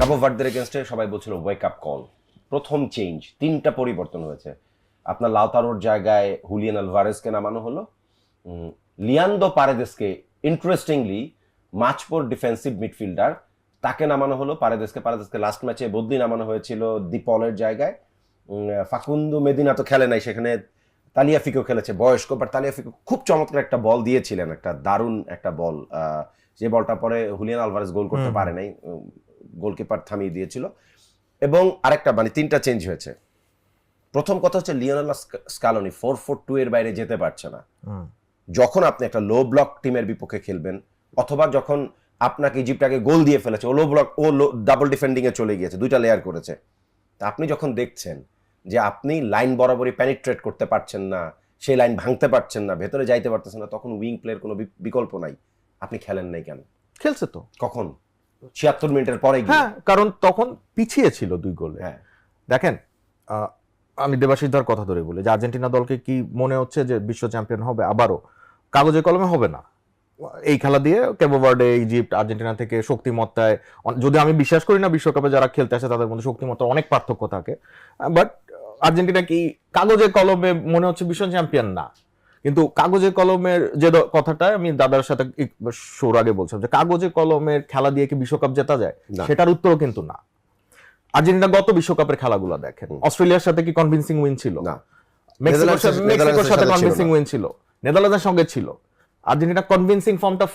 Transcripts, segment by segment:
কাবো ভার্দের এগেনস্টে সবাই বলছিল ওয়েক আপ কল, প্রথম চেঞ্জ, তিনটা পরিবর্তন হয়েছে। আপনার লাউতারোর জায়গায় হুলিয়ান আলভারেজকে নামানো হলো, লিয়ান্দো পারেদেসকে ইন্টারেস্টিংলি মাচপোর ডিফেন্সিভ মিডফিল্ডার তাকে নামানো হলো, পারেদেসকে লাস্ট ম্যাচে বদলি নামানো হয়েছিল দিপলের জায়গায়। ফাকুন্দু মেদিনা তো খেলে নাই, সেখানে তালিয়াফিকো খেলেছে বয়স্ক, বাট তালিয়াফিকো খুব চমৎকার একটা বল দিয়েছিলেন, একটা দারুণ একটা বল, যে বলটা পরে হুলিয়ান আলভারেজ গোল করতে পারে নাই, গোলকিপার থামিয়ে দিয়েছিল। এবং আরেকটা মানে তিনটা চেঞ্জ হয়েছে। প্রথম কথা হচ্ছে লিওনেল স্কালোনি 4-4-2 এর বাইরে যেতে পারছে না। যখন আপনি একটা লো ব্লক টিমের বিপক্ষে খেলবেন, অথবা যখন আপনাকে ইজিপ্টটাকে গোল দিয়ে ফেলেছে, ও লো ব্লক, ও ডাবল ডিফেন্ডিং এ চলে গিয়েছে, দুইটা লেয়ার করেছে, তা আপনি যখন দেখছেন যে আপনি লাইন বরাবরই প্যানিট্রেট করতে পারছেন না, সেই লাইন ভাঙতে পারছেন না, ভেতরে যাইতে পারতেছেন না, তখন উইং প্লের কোনো বিকল্প নাই। আপনি খেলেন নাই কেন? খেলছে তো কখন? ৭৬ মিনিটের পরে গিয়ে। হ্যাঁ, কারণ তখন পিছিয়ে ছিল 2 গোলে। হ্যাঁ, দেখেন, আমি দেবাশিস দার কথা ধরে বলি যে আর্জেন্টিনা দলকে কি মনে হচ্ছে যে বিশ্ব চ্যাম্পিয়ন হবে? আবারও কাগজে কলমে হবে না। এই খেলা দিয়ে ক্যাবো ভার্দে, ইজিপ্ট, আর্জেন্টিনা থেকে শক্তিমত্তায়, যদি আমি বিশ্বাস করি না বিশ্বকাপে যারা খেলতে আসে তাদের মধ্যে শক্তিমত্তার অনেক পার্থক্য থাকে, বাট আর্জেন্টিনা কি কাগজে কলমে মনে হচ্ছে বিশ্ব চ্যাম্পিয়ন না। কিন্তু কাগজে কলমের যে কথাটা আমি দাদার সাথে শোর আগে বলছিলাম যে কাগজে কলমের খেলা দিয়ে কি বিশ্বকাপ জেতা যায়, সেটার উত্তরও কিন্তু না। আর্জেন্টিনা গত বিশ্বকাপের খেলাগুলো দেখেন, অস্ট্রেলিয়ার সাথে কি কনভিন্সিং উইন ছিল? না। মেক্সিকোর সাথে কনভিন্সিং উইন ছিল, নেদারল্যান্ডসের সঙ্গে ছিল। আর্জেন্টিনা কনভিন্সিং ফর্মটা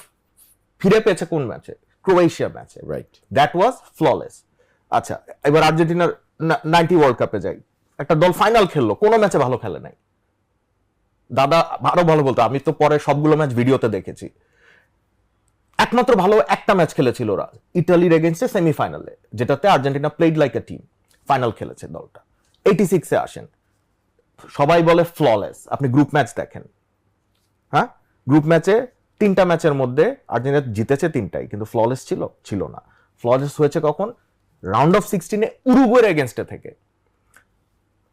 ফিরে পেয়েছে কোন ম্যাচে? ক্রোয়েশিয়া ম্যাচে, রাইট? That was flawless. আচ্ছা, এবার আর্জেন্টিনার 90 ওয়ার্ল্ড কাপে যাই, একটা দল ফাইনাল খেললো, কোনো ম্যাচে ভালো খেলে নাই। দাদা আরো ভালো বলতো, আমি তো পরে সবগুলো ম্যাচ ভিডিওতে দেখেছি। একমাত্র ভালো একটা ম্যাচ খেলেছিল ওরা, ইটালির এগেইনস্টে সেমিফাইনালে, যেটাতে Argentina played like a team, final খেলেছে দলটা। 86-এ আসেন, সবাই বলে ফ্ললেস। আপনি গ্রুপ ম্যাচ দেখেন, হ্যাঁ, গ্রুপ ম্যাচে 3টা ম্যাচের মধ্যে আর্জেন্টিনা জিতেছে 3টাই, কিন্তু ফ্ললেস ছিল না। ফ্ললেস হয়েছে কখন? রাউন্ড অফ 16-এ উরুগুয়ের এগেইনস্টে থেকে।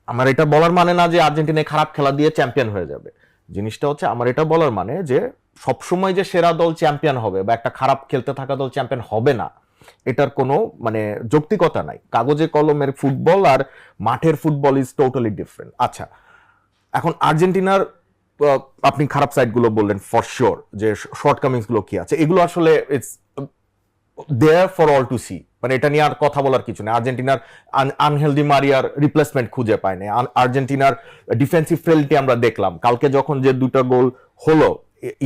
আমার এটা বলার মানে না যে আর্জেন্টিনা খারাপ খেলা দিয়ে চ্যাম্পিয়ন হয়ে যাবে। জিনিসটা হচ্ছে, আমার এটা বলার মানে যে সবসময় যে সেরা দল চ্যাম্পিয়ন হবে বা একটা খারাপ খেলতে থাকা দল চ্যাম্পিয়ন হবে না, এটার কোনো মানে যৌক্তিকতা নাই। কাগজে কলমের ফুটবল আর মাঠের ফুটবল ইজ টোটালি ডিফারেন্ট। আচ্ছা, এখন আর্জেন্টিনার আপনি খারাপ সাইডগুলো বললেন, ফর শিওর, যে শর্টকামিংস গুলো কি আছে, এগুলো আসলে it's there for all to see. মানে এটা নিয়ে আর কথা বলার কিছু নেই। আর্জেন্টিনার আনহেলদি মারিয়ার রিপ্লেসমেন্ট খুঁজে পায় না। আর্জেন্টিনার ডিফেন্সিভ ফেলটি আমরা দেখলাম কালকে, যখন যে 2টা গোল হলো,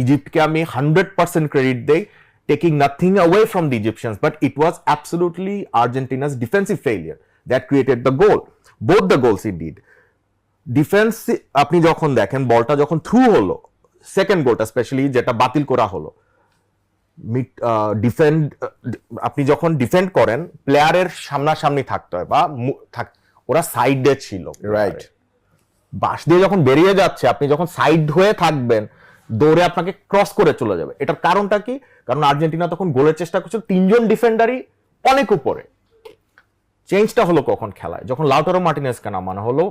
ইজিপ্টকে আমি 100% ক্রেডিট দেই, taking nothing away from the Egyptians, but it was absolutely Argentina's defensive failure that created the goal, both the goals indeed. Defence, আপনি যখন দেখেন বলটা যখন থ্রু হলো, সেকেন্ড গোলটা স্পেশালি যেটা বাতিল করা হলো, ডিফেন্ড, আপনি যখন ডিফেন্ড করেন প্লেয়ারের সামনাসামনি থাকতে হয়, বা ওরা সাইডে ছিল, রাইট? বাস দিয়ে যখন বেরিয়ে যাচ্ছে, আপনি যখন সাইড হয়ে থাকবেন, দৌড়ে আপনাকে ক্রস করে চলে যাবে। এটার কারণটা কি? কারণ আর্জেন্টিনা তখন গোলের চেষ্টা করছে, 3জন ডিফেন্ডারই অনেক উপরে। চেঞ্জটা হলো কখন? খেলায় যখন লাউটারো মার্টিনেজকে নামানো হলো,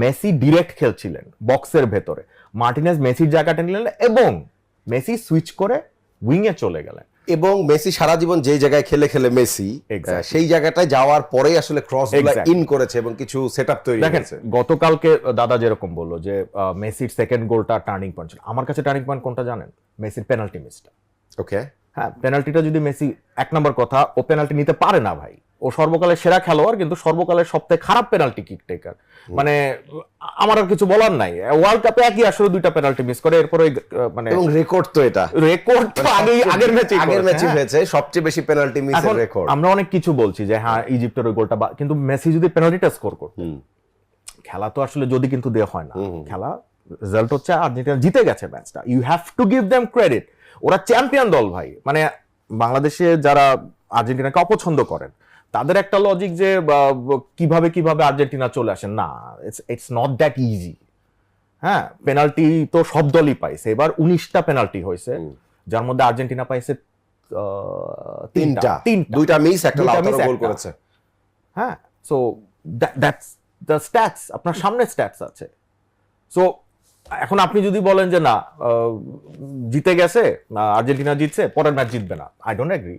মেসি ডিরেক্ট খেলছিলেন বক্সের ভেতরে, মার্টিনেজ মেসির জায়গাটা নিলেন এবং মেসি সুইচ করে উইংয়ে চলে গেলেন। এবং মেসি সারা জীবন যে জায়গায় খেলে মেসি সেই জায়গাটায় যাওয়ার পরেই আসলে ক্রসগুলো ইন করেছে এবং কিছু সেটআপ তৈরি হয়েছে। গতকালকে দাদা যেরকম বললো যে মেসির সেকেন্ড গোলটা টার্নিং পয়েন্ট ছিল, আমার কাছে টার্নিং পয়েন্ট কোনটা জানেন? মেসির পেনাল্টি মিসটা। ওকে, হ্যাঁ, পেনাল্টিটা যদি মেসি, 1 নম্বর কথা, ও পেনাল্টি নিতে পারে না ভাই। ও সর্বকালের সেরা খেলোয়াড়, কিন্তু সর্বকালের সবথেকে খারাপ পেনাল্টি কিক টেকার। মানে আমার আর কিছু বলার নাই। ওয়ার্ল্ড কাপে একই আসলে 2টা পেনাল্টি মিস করে, এরপরে মানে এবং রেকর্ড তো, এটা রেকর্ড তো আগের ম্যাচে হয়েছে সবচেয়ে বেশি পেনাল্টি মিসের রেকর্ড। আমরা অনেক কিছু বলছি যে হ্যাঁ ইজিপ্টের ওই গোলটা, কিন্তু মেসি যদি পেনাল্টিটা স্কোর করত, খেলা তো আসলে যদি কিন্তু দেওয়া হয় না, খেলা রেজাল্ট হচ্ছে আর্জেন্টিনা জিতে গেছে ম্যাচটা। You have to give them credit. ওরা চ্যাম্পিয়ন দল ভাই। মানে বাংলাদেশে যারা আর্জেন্টিনাকে অপছন্দ করেন, তাদের একটা লজিক যে কিভাবে আর্জেন্টিনা চলে আসে, না, ইটস নট দ্যাট ইজি। হ্যাঁ, পেনাল্টি তো সব দলই পাইছে, এবার 19টা পেনাল্টি হয়েছে, যার মধ্যে আর্জেন্টিনা পাইছে 3টা, 2টা মিস, একটা লাউতারো গোল করেছে। হ্যাঁ, সো দ্যাটস দ্য স্ট্যাটস, আপনার সামনে স্ট্যাটস আছে। সো এখন আপনি যদি বলেন যে না জিতে গেছে, আর্জেন্টিনা জিতছে, পরের ম্যাচ জিতবে না, আই ডোন্ট এগ্রি।